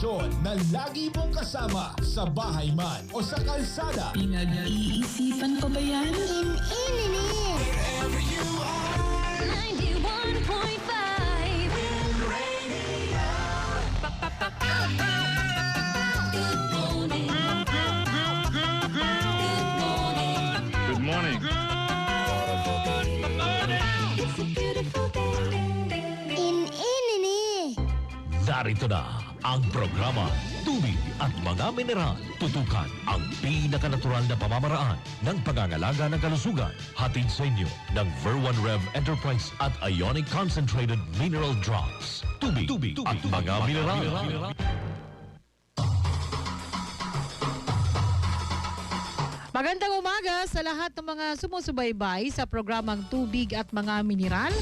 impormasyon na lagi mong kasama sa bahay man o sa kalsada. Pinag-iisipan pa ba yan? Wherever you are, 91.5 Radio. Good morning. Good morning. It's a beautiful day. Narito na ang programa Tubig at Mga Mineral. Tutukan ang pinakanatural na pamamaraan ng pangangalaga ng kalusugan. Hatid sa inyo ng Ver1 Rev Enterprise at Ionic Concentrated Mineral Drops. Tubig at Mga Mineral. Magandang umaga sa lahat ng mga sumusubaybay sa programang Tubig at Mga Mineral.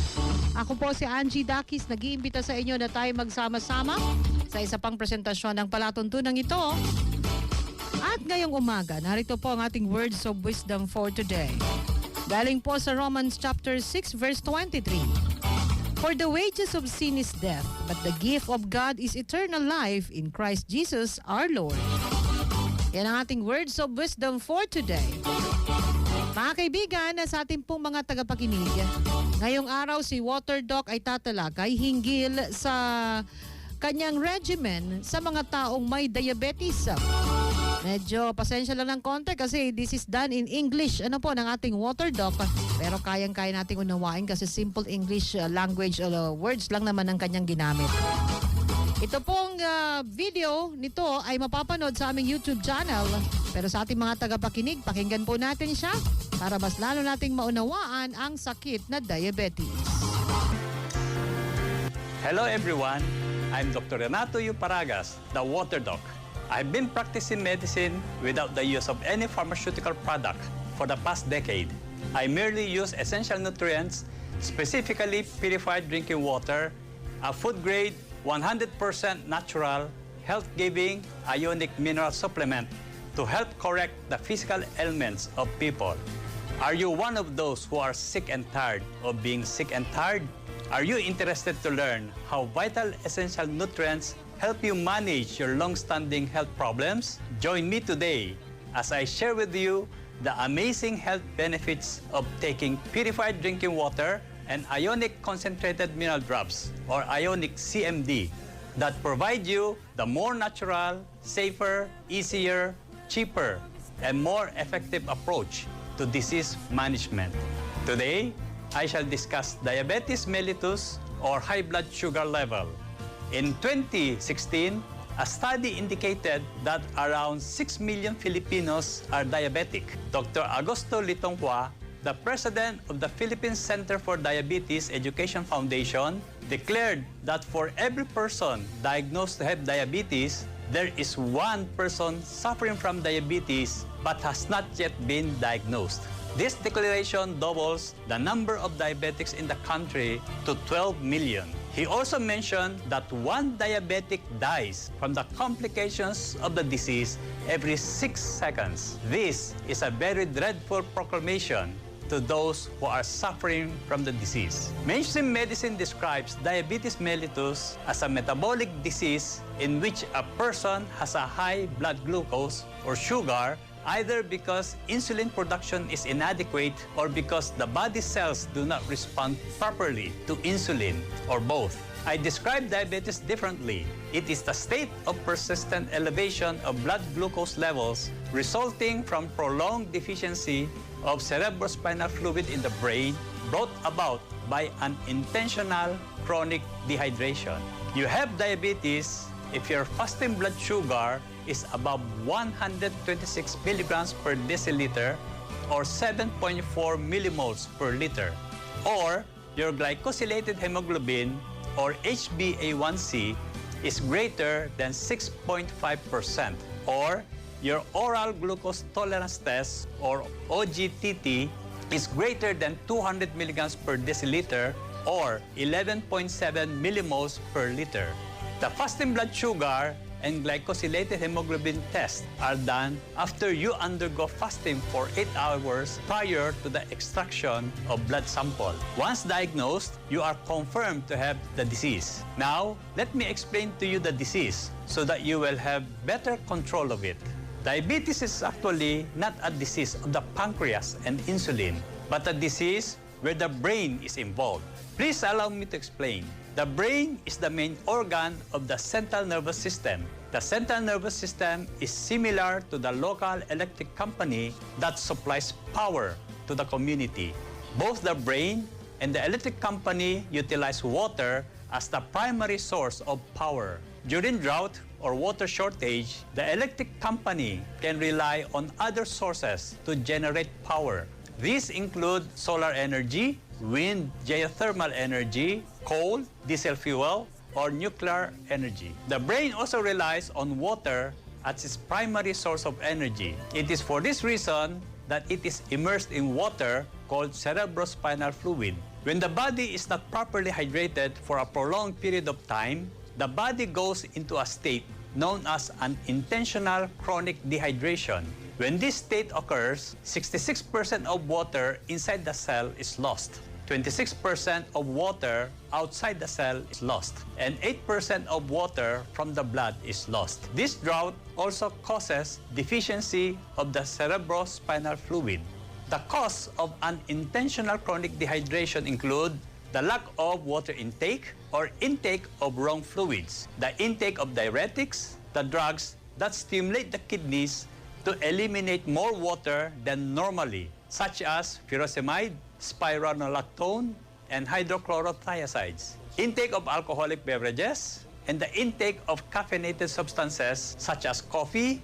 Ako po si Angie Dakis, nag-iimbita sa inyo na tayo magsama-sama sa isa pang presentasyon ng palatuntunang ito. At ngayong umaga, narito po ang ating words of wisdom for today. Galing po sa Romans chapter 6 verse 23. For the wages of sin is death, but the gift of God is eternal life in Christ Jesus our Lord. Yan ang ating words of wisdom for today. Mga kaibigan, sa ating pong mga tagapakinig, ngayong araw si Water Doc ay tatalakay hinggil sa kanyang regimen sa mga taong may diabetes. Medyo pasensya lang ng konti kasi this is done in English ng ating Water Doc. Pero kayang-kaya nating unawain kasi simple English language words lang naman ang kanyang ginamit. Ito pong video nito ay mapapanood sa aming YouTube channel. Pero sa ating mga tagapakinig, pakinggan po natin siya para mas lalo nating maunawaan ang sakit na diabetes. Hello everyone, I'm Dr. Renato U. Paragas, the Water Doc. I've been practicing medicine without the use of any pharmaceutical product for the past decade. I merely use essential nutrients, specifically purified drinking water, a food-grade, 100% natural, health-giving ionic mineral supplement to help correct the physical ailments of people. Are you one of those who are sick and tired of being sick and tired? Are you interested to learn how vital essential nutrients help you manage your long-standing health problems? Join me today as I share with you the amazing health benefits of taking purified drinking water and ionic concentrated mineral drops, or ionic CMD, that provide you the more natural, safer, easier, cheaper, and more effective approach to disease management. Today, I shall discuss diabetes mellitus, or high blood sugar level. In 2016, a study indicated that around 6 million Filipinos are diabetic. Dr. Augusto Litongqua, the president of the Philippine Center for Diabetes Education Foundation, declared that for every person diagnosed to have diabetes, there is one person suffering from diabetes but has not yet been diagnosed. This declaration doubles the number of diabetics in the country to 12 million. He also mentioned that one diabetic dies from the complications of the disease every 6 seconds. This is a very dreadful proclamation to those who are suffering from the disease. Mainstream medicine describes diabetes mellitus as a metabolic disease in which a person has a high blood glucose or sugar, either because insulin production is inadequate or because the body cells do not respond properly to insulin, or both. I describe diabetes differently. It is the state of persistent elevation of blood glucose levels resulting from prolonged deficiency of cerebrospinal fluid in the brain brought about by an intentional chronic dehydration. You have diabetes if your fasting blood sugar is above 126 milligrams per deciliter or 7.4 millimoles per liter, or your glycosylated hemoglobin or HbA1c is greater than 6.5%, or your oral glucose tolerance test or OGTT is greater than 200 milligrams per deciliter or 11.7 millimoles per liter. The fasting blood sugar and glycosylated hemoglobin tests are done after you undergo fasting for 8 hours prior to the extraction of blood sample. Once diagnosed, you are confirmed to have the disease. Now, let me explain to you the disease so that you will have better control of it. Diabetes is actually not a disease of the pancreas and insulin, but a disease where the brain is involved. Please allow me to explain. The brain is the main organ of the central nervous system. The central nervous system is similar to the local electric company that supplies power to the community. Both the brain and the electric company utilize water as the primary source of power. During drought or water shortage, the electric company can rely on other sources to generate power. These include solar energy, wind, geothermal energy, coal, diesel fuel, or nuclear energy. The brain also relies on water as its primary source of energy. It is for this reason that it is immersed in water called cerebrospinal fluid. When the body is not properly hydrated for a prolonged period of time, the body goes into a state known as an intentional chronic dehydration. When this state occurs, 66% of water inside the cell is lost. 26% of water outside the cell is lost, and 8% of water from the blood is lost. This drought also causes deficiency of the cerebrospinal fluid. The cause of unintentional chronic dehydration include the lack of water intake or intake of wrong fluids, the intake of diuretics, the drugs that stimulate the kidneys to eliminate more water than normally, such as furosemide, spironolactone, and hydrochlorothiazides. Intake of alcoholic beverages, and the intake of caffeinated substances such as coffee,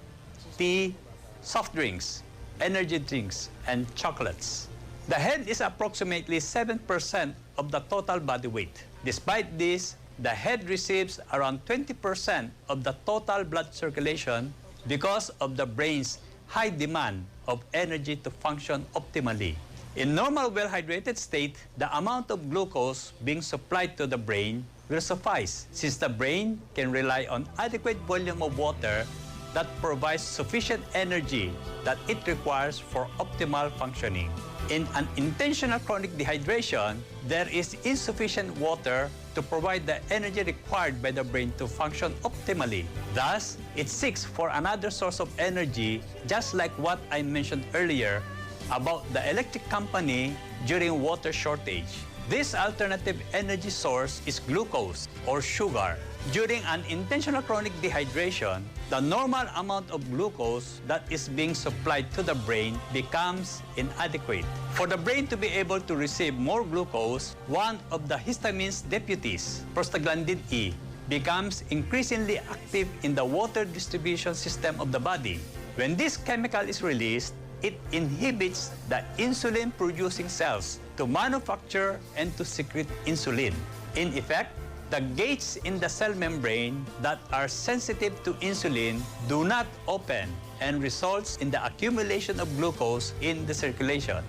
tea, soft drinks, energy drinks, and chocolates. The head is approximately 7% of the total body weight. Despite this, the head receives around 20% of the total blood circulation because of the brain's high demand of energy to function optimally. In normal well-hydrated state, the amount of glucose being supplied to the brain will suffice, since the brain can rely on adequate volume of water that provides sufficient energy that it requires for optimal functioning. In an intentional chronic dehydration, there is insufficient water to provide the energy required by the brain to function optimally. Thus, it seeks for another source of energy, just like what I mentioned earlier about the electric company during water shortage. This alternative energy source is glucose or sugar. During an intentional chronic dehydration, the normal amount of glucose that is being supplied to the brain becomes inadequate. For the brain to be able to receive more glucose, one of the histamine's deputies, prostaglandin E, becomes increasingly active in the water distribution system of the body. When this chemical is released, it inhibits the insulin-producing cells to manufacture and to secrete insulin. In effect, the gates in the cell membrane that are sensitive to insulin do not open and results in the accumulation of glucose in the circulation.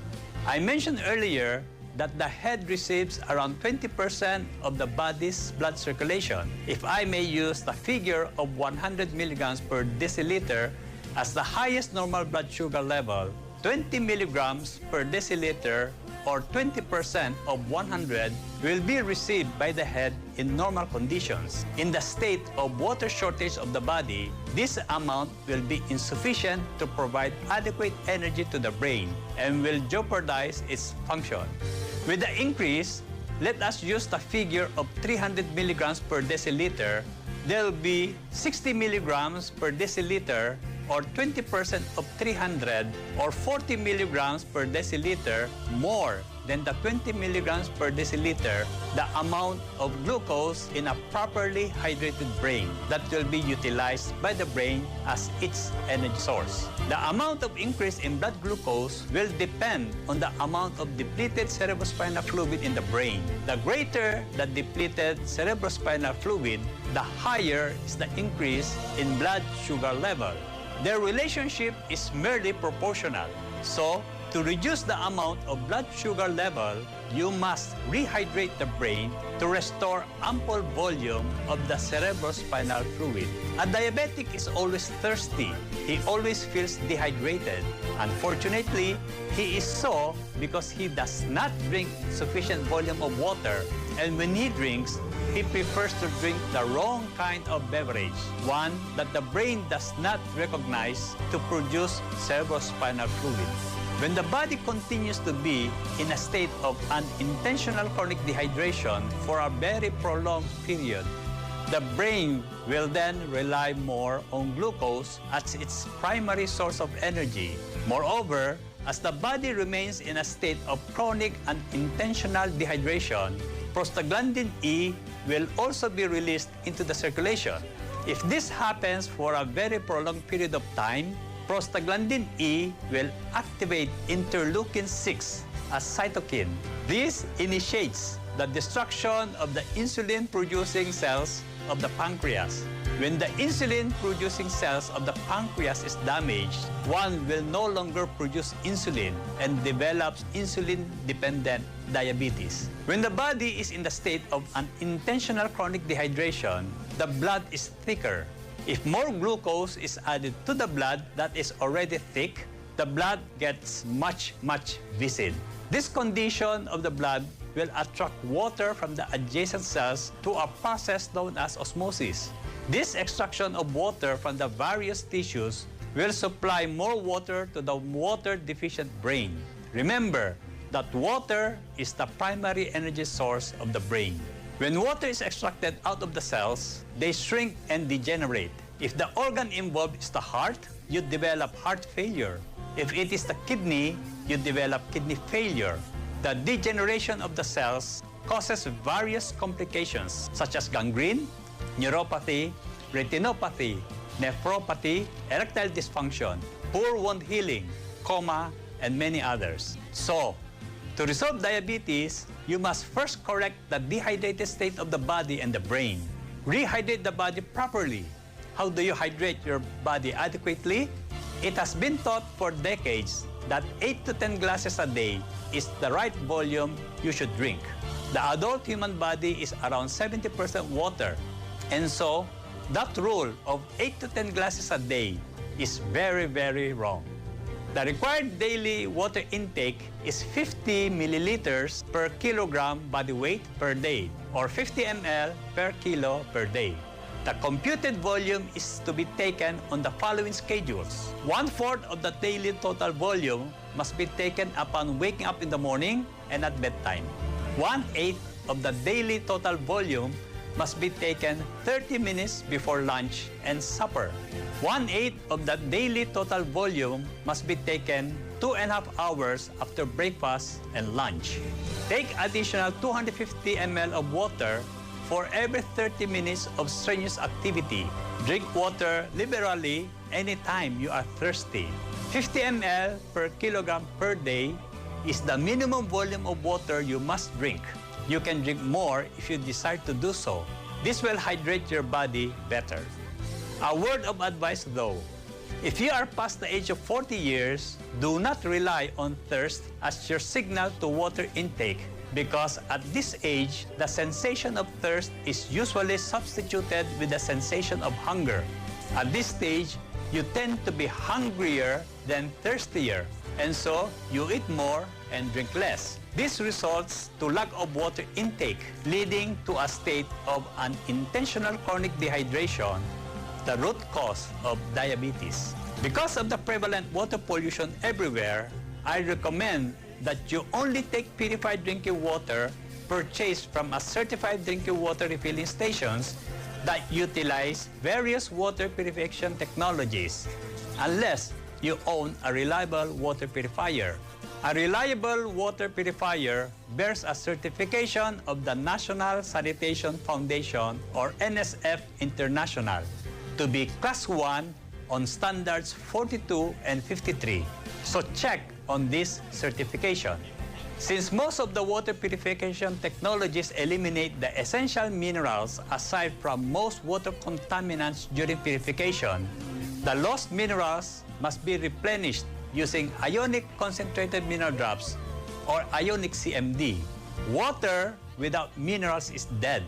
I mentioned earlier that the head receives around 20% of the body's blood circulation. If I may use the figure of 100 milligrams per deciliter as the highest normal blood sugar level, 20 milligrams per deciliter or 20% of 100 will be received by the head in normal conditions. In the state of water shortage of the body, this amount will be insufficient to provide adequate energy to the brain and will jeopardize its function. With the increase, let us use the figure of 300 milligrams per deciliter. There will be 60 milligrams per deciliter or 20% of 300 or 40 milligrams per deciliter more than the 20 milligrams per deciliter, the amount of glucose in a properly hydrated brain that will be utilized by the brain as its energy source. The amount of increase in blood glucose will depend on the amount of depleted cerebrospinal fluid in the brain. The greater the depleted cerebrospinal fluid, the higher is the increase in blood sugar level. Their relationship is merely proportional. So, To reduce the amount of blood sugar level, you must rehydrate the brain to restore ample volume of the cerebrospinal fluid. A diabetic is always thirsty. He always feels dehydrated. Unfortunately, he is so because he does not drink sufficient volume of water, and when he drinks, he prefers to drink the wrong kind of beverage, one that the brain does not recognize to produce cerebrospinal fluid. When the body continues to be in a state of unintentional chronic dehydration for a very prolonged period, the brain will then rely more on glucose as its primary source of energy. Moreover, as the body remains in a state of chronic unintentional dehydration, prostaglandin E will also be released into the circulation. If this happens for a very prolonged period of time, prostaglandin E will activate interleukin-6 as cytokine. This initiates the destruction of the insulin-producing cells of the pancreas. When the insulin-producing cells of the pancreas is damaged, one will no longer produce insulin and develops insulin-dependent diabetes. When the body is in the state of unintentional chronic dehydration, the blood is thicker. If more glucose is added to the blood that is already thick, the blood gets much viscid. This condition of the blood will attract water from the adjacent cells through a process known as osmosis. This extraction of water from the various tissues will supply more water to the water-deficient brain. Remember that water is the primary energy source of the brain. When water is extracted out of the cells, they shrink and degenerate. If the organ involved is the heart, you develop heart failure. If it is the kidney, you develop kidney failure. The degeneration of the cells causes various complications such as gangrene, neuropathy, retinopathy, nephropathy, erectile dysfunction, poor wound healing, coma, and many others. So, to resolve diabetes, you must first correct the dehydrated state of the body and the brain. Rehydrate the body properly. How do you hydrate your body adequately? It has been taught for decades that 8 to 10 glasses a day is the right volume you should drink. The adult human body is around 70% water, and so that rule of 8 to 10 glasses a day is very wrong. The required daily water intake is 50 milliliters per kilogram body weight per day, or 50 ml per kilo per day. The computed volume is to be taken on the following schedules. 1/4 of the daily total volume must be taken upon waking up in the morning and at bedtime. 1/8 of the daily total volume must be taken 30 minutes before lunch and supper. 1/8 of the daily total volume must be taken 2.5 hours after breakfast and lunch. Take additional 250 ml of water for every 30 minutes of strenuous activity. Drink water liberally anytime you are thirsty. 50 ml per kilogram per day is the minimum volume of water you must drink. You can drink more if you desire to do so. This will hydrate your body better. A word of advice though. If you are past the age of 40 years, do not rely on thirst as your signal to water intake, because at this age, the sensation of thirst is usually substituted with the sensation of hunger. At this stage, you tend to be hungrier than thirstier, and so you eat more and drink less. This results to lack of water intake, leading to a state of unintentional chronic dehydration, the root cause of diabetes. Because of the prevalent water pollution everywhere, I recommend that you only take purified drinking water purchased from a certified drinking water refilling stations that utilize various water purification technologies, unless you own a reliable water purifier. A reliable water purifier bears a certification of the National Sanitation Foundation, or NSF International, to be Class 1 on standards 42 and 53. So check on this certification. Since most of the water purification technologies eliminate the essential minerals aside from most water contaminants during purification, the lost minerals must be replenished using ionic concentrated mineral drops or ionic CMD. Water without minerals is dead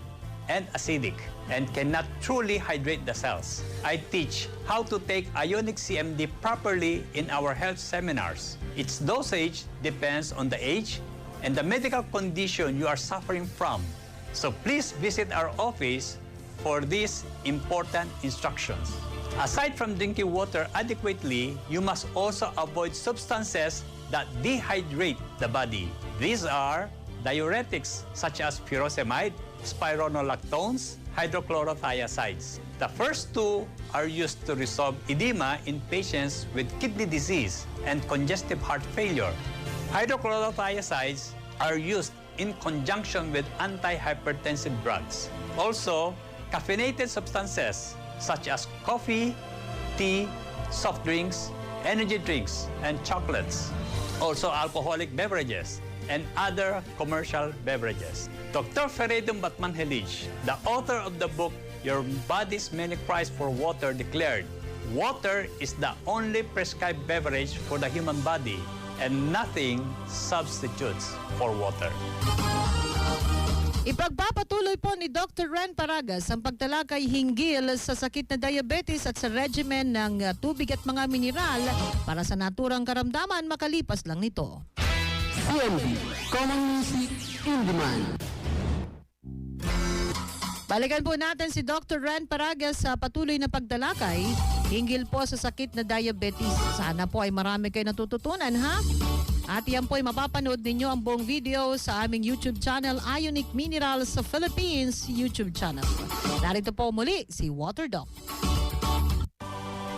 and acidic and cannot truly hydrate the cells. I teach how to take ionic CMD properly in our health seminars. Its dosage depends on the age and the medical condition you are suffering from. So please visit our office for these important instructions. Aside from drinking water adequately, you must also avoid substances that dehydrate the body. These are diuretics such as furosemide, spironolactones, hydrochlorothiazides. The first two are used to resolve edema in patients with kidney disease and congestive heart failure. Hydrochlorothiazides are used in conjunction with antihypertensive drugs. Also, caffeinated substances such as coffee, tea, soft drinks, energy drinks, and chocolates. Also alcoholic beverages and other commercial beverages. Dr. Feredum Batman-Helig, the author of the book Your Body's Many Cries for Water, declared, "Water is the only prescribed beverage for the human body and nothing substitutes for water." Ipagpapatuloy po ni Dr. Ren Paragas ang pagtalakay hinggil sa sakit na diabetes at sa regimen ng tubig at mga mineral para sa naturang karamdaman makalipas lang nito. CMD, Common Music in Demand. Balikan po natin si Dr. Ren Paragas sa patuloy na pagtalakay hinggil po sa sakit na diabetes. Sana po ay marami kayo natututunan, ha? At yan po ay mapapanood ninyo ang buong video sa aming YouTube channel, Ionic Minerals sa Philippines YouTube channel. Narito po muli si Water Doc.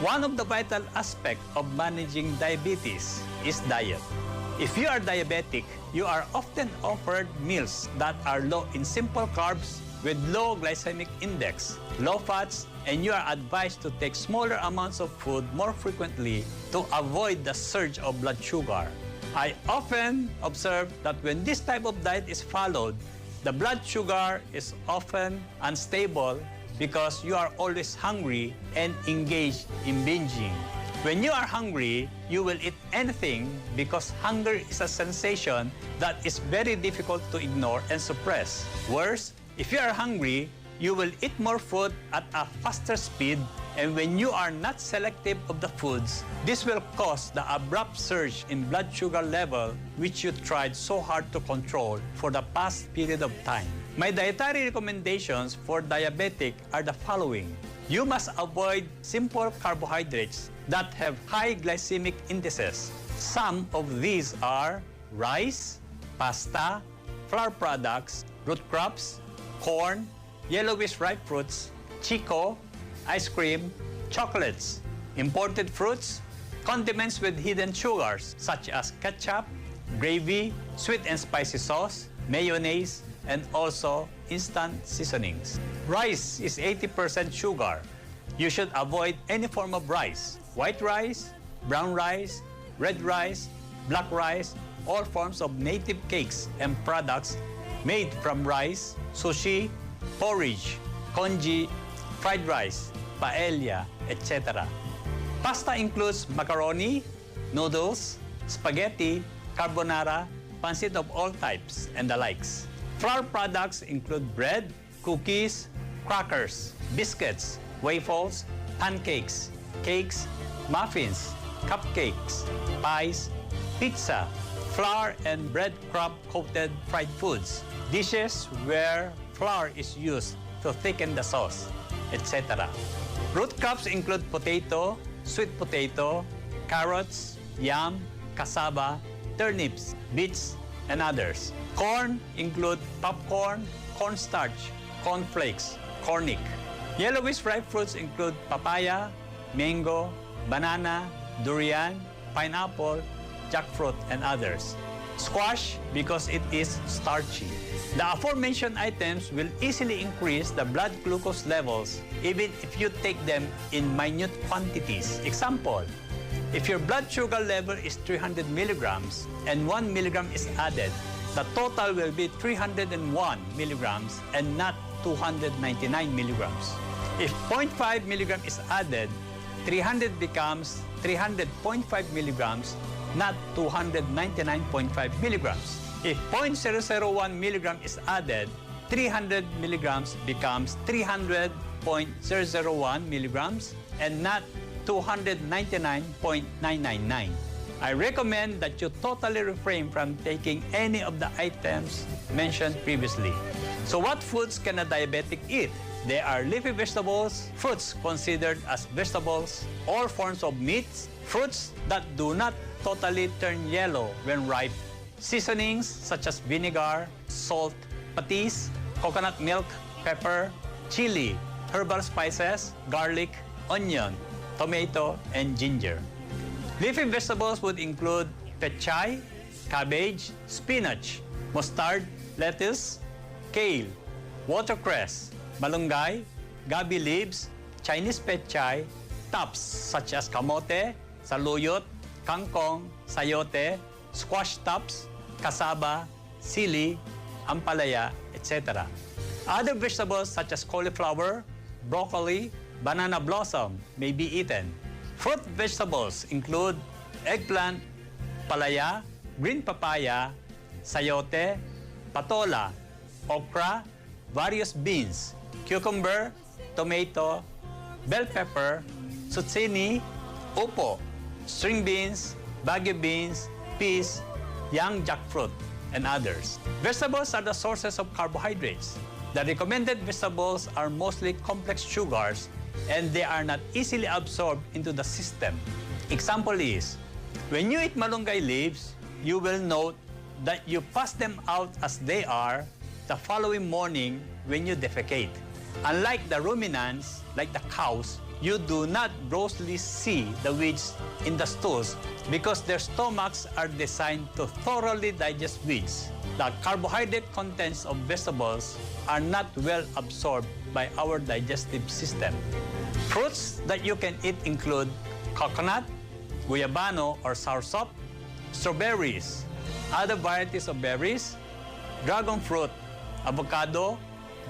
One of the vital aspects of managing diabetes is diet. If you are diabetic, you are often offered meals that are low in simple carbs with low glycemic index, low fats, and you are advised to take smaller amounts of food more frequently to avoid the surge of blood sugar. I often observe that when this type of diet is followed, the blood sugar is often unstable because you are always hungry and engaged in binging. When you are hungry, you will eat anything because hunger is a sensation that is very difficult to ignore and suppress. Worse, if you are hungry, you will eat more food at a faster speed, and when you are not selective of the foods, this will cause the abrupt surge in blood sugar level which you tried so hard to control for the past period of time. My dietary recommendations for diabetic are the following. You must avoid simple carbohydrates that have high glycemic indices. Some of these are rice, pasta, flour products, root crops, corn, yellowish ripe fruits, chico, ice cream, chocolates, imported fruits, condiments with hidden sugars such as ketchup, gravy, sweet and spicy sauce, mayonnaise, and also instant seasonings. Rice is 80% sugar. You should avoid any form of rice: white rice, brown rice, red rice, black rice, all forms of native cakes and products made from rice, sushi, porridge, congee, fried rice, paella, etc. Pasta includes macaroni, noodles, spaghetti, carbonara, pancit of all types, and the likes. Flour products include bread, cookies, crackers, biscuits, waffles, pancakes, cakes, muffins, cupcakes, pies, pizza, flour and breadcrumb-coated fried foods, dishes where flour is used to thicken the sauce, etc. Root crops include potato, sweet potato, carrots, yam, cassava, turnips, beets, and others. Corn include popcorn, cornstarch, cornflakes, cornic. Yellowish ripe fruits include papaya, mango, banana, durian, pineapple, jackfruit, and others. Squash because it is starchy. The aforementioned items will easily increase the blood glucose levels even if you take them in minute quantities. Example, if your blood sugar level is 300 milligrams and 1 milligram is added, the total will be 301 milligrams and not 299 milligrams. If 0.5 milligram is added, 300 becomes 300.5 milligrams, not 299.5 milligrams. If 0.001 milligram is added, 300 milligrams becomes 300.001 milligrams and not 299.999. I recommend that you totally refrain from taking any of the items mentioned previously. So what foods can a diabetic eat? They are leafy vegetables, fruits considered as vegetables, all forms of meats, fruits that do not totally turn yellow when ripe, seasonings such as vinegar, salt, patis, coconut milk, pepper, chili, herbal spices, garlic, onion, tomato, and ginger. Leafy vegetables would include pechay, cabbage, spinach, mustard, lettuce, kale, watercress, malunggay, gabi leaves, Chinese pechay, tops such as kamote, saluyot, kangkong, sayote, squash tops, cassava, sili, ampalaya, etc. Other vegetables such as cauliflower, broccoli, banana blossom may be eaten. Fruit vegetables include eggplant, palaya, green papaya, sayote, patola, okra, various beans, cucumber, tomato, bell pepper, zucchini, upo, string beans, bagu beans, peas, young jackfruit, and others. Vegetables are the sources of carbohydrates. The recommended vegetables are mostly complex sugars and they are not easily absorbed into the system. Example is, when you eat malunggay leaves, you will note that you pass them out as they are the following morning when you defecate. Unlike the ruminants, like the cows, you do not grossly see the weeds in the stools because their stomachs are designed to thoroughly digest weeds. The carbohydrate contents of vegetables are not well absorbed by our digestive system. Fruits that you can eat include coconut, guyabano or soursop, strawberries, other varieties of berries, dragon fruit, avocado,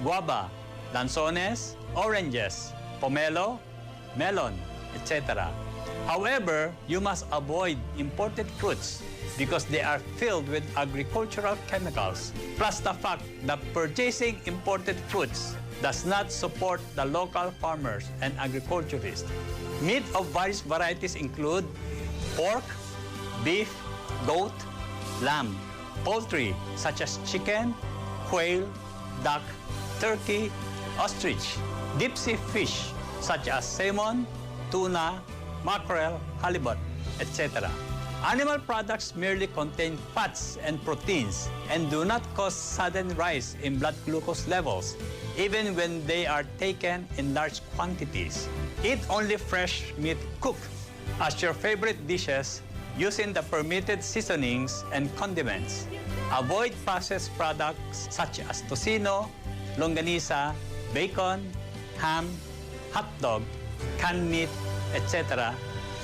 guava, lanzones, oranges, pomelo, melon, etc. However, you must avoid imported fruits because they are filled with agricultural chemicals, plus the fact that purchasing imported fruits does not support the local farmers and agriculturists. Meat of various varieties include pork, beef, goat, lamb, poultry such as chicken, quail, duck, turkey, ostrich, deep sea fish such as salmon, tuna, mackerel, halibut, etc. Animal products merely contain fats and proteins and do not cause sudden rise in blood glucose levels, even when they are taken in large quantities. Eat only fresh meat cooked as your favorite dishes using the permitted seasonings and condiments. Avoid processed products such as tocino, longanisa, bacon, ham, hot dog, canned meat, etc.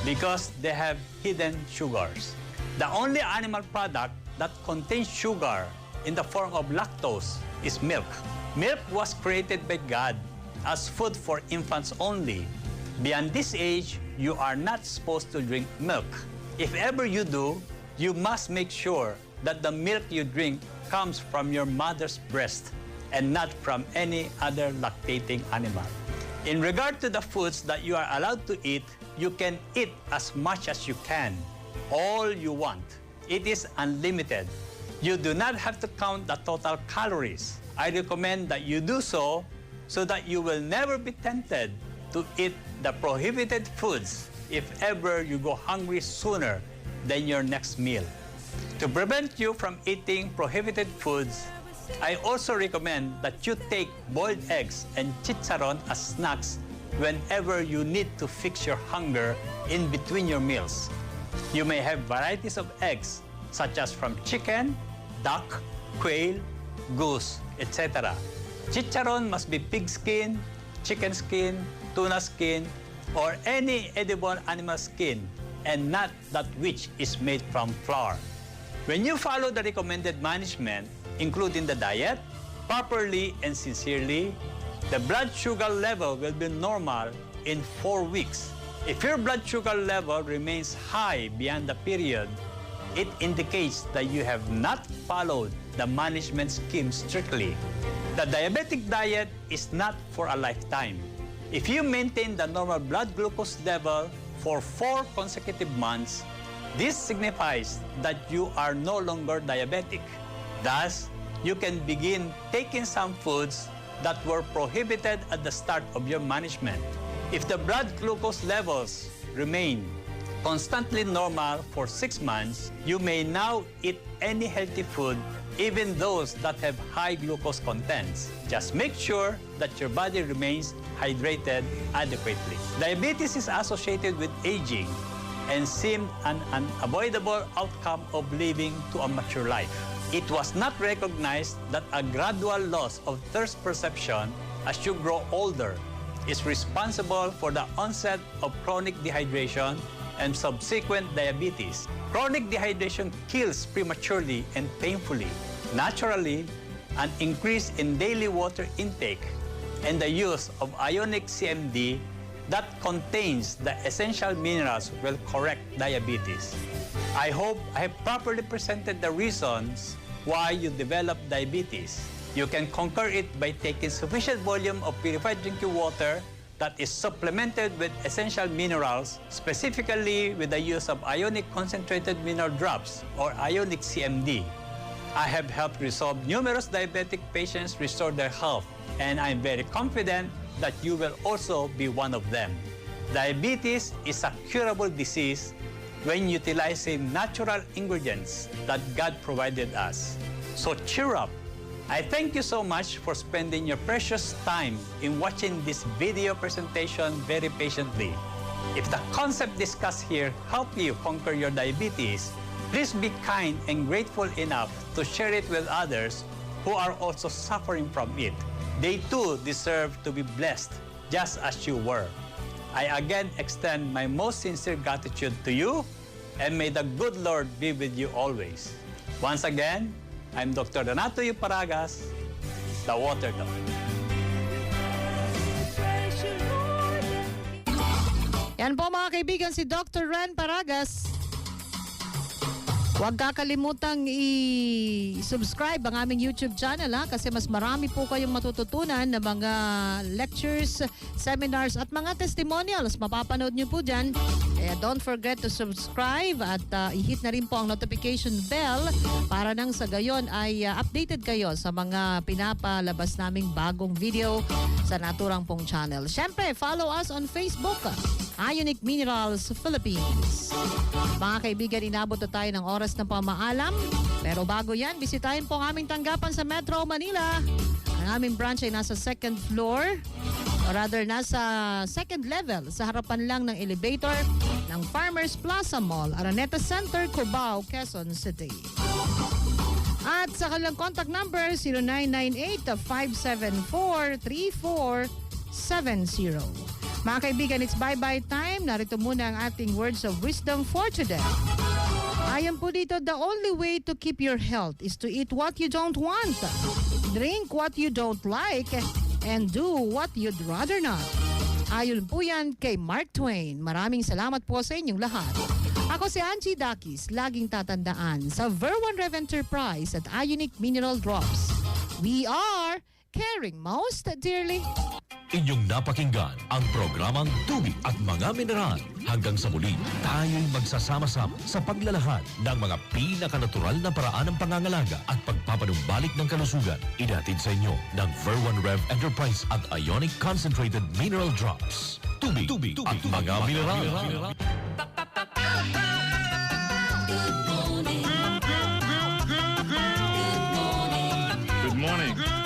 because they have hidden sugars. The only animal product that contains sugar in the form of lactose is milk. Milk was created by God as food for infants only. Beyond this age, you are not supposed to drink milk. If ever you do, you must make sure that the milk you drink comes from your mother's breast and not from any other lactating animal. In regard to the foods that you are allowed to eat, you can eat as much as you can, all you want. It is unlimited. You do not have to count the total calories. I recommend that you do so that you will never be tempted to eat the prohibited foods if ever you go hungry sooner than your next meal. To prevent you from eating prohibited foods, I also recommend that you take boiled eggs and chicharon as snacks whenever you need to fix your hunger in between your meals. You may have varieties of eggs, such as from chicken, duck, quail, goose, etc. Chicharon must be pig skin, chicken skin, tuna skin, or any edible animal skin, and not that which is made from flour. When you follow the recommended management, including the diet, properly and sincerely, the blood sugar level will be normal in 4 weeks, If your blood sugar level remains high beyond the period, it indicates that you have not followed the management scheme strictly. The diabetic diet is not for a lifetime. If you maintain the normal blood glucose level for 4 consecutive months, this signifies that you are no longer diabetic. Thus, you can begin taking some foods that were prohibited at the start of your management. If the blood glucose levels remain constantly normal for 6 months, you may now eat any healthy food, even those that have high glucose contents. Just make sure that your body remains hydrated adequately. Diabetes is associated with aging and seemed an unavoidable outcome of living to a mature life. It was not recognized that a gradual loss of thirst perception as you grow older is responsible for the onset of chronic dehydration and subsequent diabetes. Chronic dehydration kills prematurely and painfully. Naturally, an increase in daily water intake and the use of ionic CMD that contains the essential minerals will correct diabetes. I hope I have properly presented the reasons why you develop diabetes. You can conquer it by taking sufficient volume of purified drinking water that is supplemented with essential minerals, specifically with the use of ionic concentrated mineral drops or ionic CMD. I have helped resolve numerous diabetic patients restore their health, and I'm very confident that you will also be one of them. Diabetes is a curable disease when utilizing natural ingredients that God provided us. So cheer up. I thank you so much for spending your precious time in watching this video presentation very patiently. If the concept discussed here helped you conquer your diabetes, please be kind and grateful enough to share it with others who are also suffering from it. They too deserve to be blessed just as you were. I again extend my most sincere gratitude to you, and may the good Lord be with you always. Once again, I'm Dr. Renato Paragas, the Water Doc. Yan po mga kaibigan, si Dr. Ren Paragas. Huwag kakalimutang i-subscribe ang aming YouTube channel kasi mas marami po kayong matututunan na mga lectures, seminars at mga testimonials. Mapapanood nyo po dyan. Kaya don't forget to subscribe at i-hit na rin po ang notification bell para nang sa gayon ay updated kayo sa mga pinapalabas naming bagong video sa naturang pong channel. Siyempre, follow us on Facebook, Ionic Minerals Philippines. Mga kaibigan, inabot na tayo ng oras ng pamaalam. Pero bago yan, bisitahin po ang aming tanggapan sa Metro Manila. Ang aming branch ay nasa second floor, or rather nasa second level, sa harapan lang ng elevator ng Farmers Plaza Mall, Araneta Center, Cubao, Quezon City. At sa kanilang contact number, 0998-574-3470. Mga kaibigan, it's bye-bye time. Narito muna ang ating words of wisdom for today. Ayan po dito, the only way to keep your health is to eat what you don't want, drink what you don't like, and do what you'd rather not. Ayon po yan kay Mark Twain. Maraming salamat po sa inyong lahat. Ako si Angie Dakis, laging tatandaan sa Ver1 Rev Enterprise at Ionic Mineral Drops. We are caring most dearly. Inyong napakinggan ang programang Tubig at Mga Mineral. Hanggang sa muli, tayo'y magsasama-sama sa paglalahad ng mga pinakanatural na paraan ng pangangalaga at pagpapanumbalik ng kalusugan. Idatid sa inyo ng Ver1 Rev Enterprise at Ionic Concentrated Mineral Drops. Tubig at Mga Mineral. Good morning. Good morning.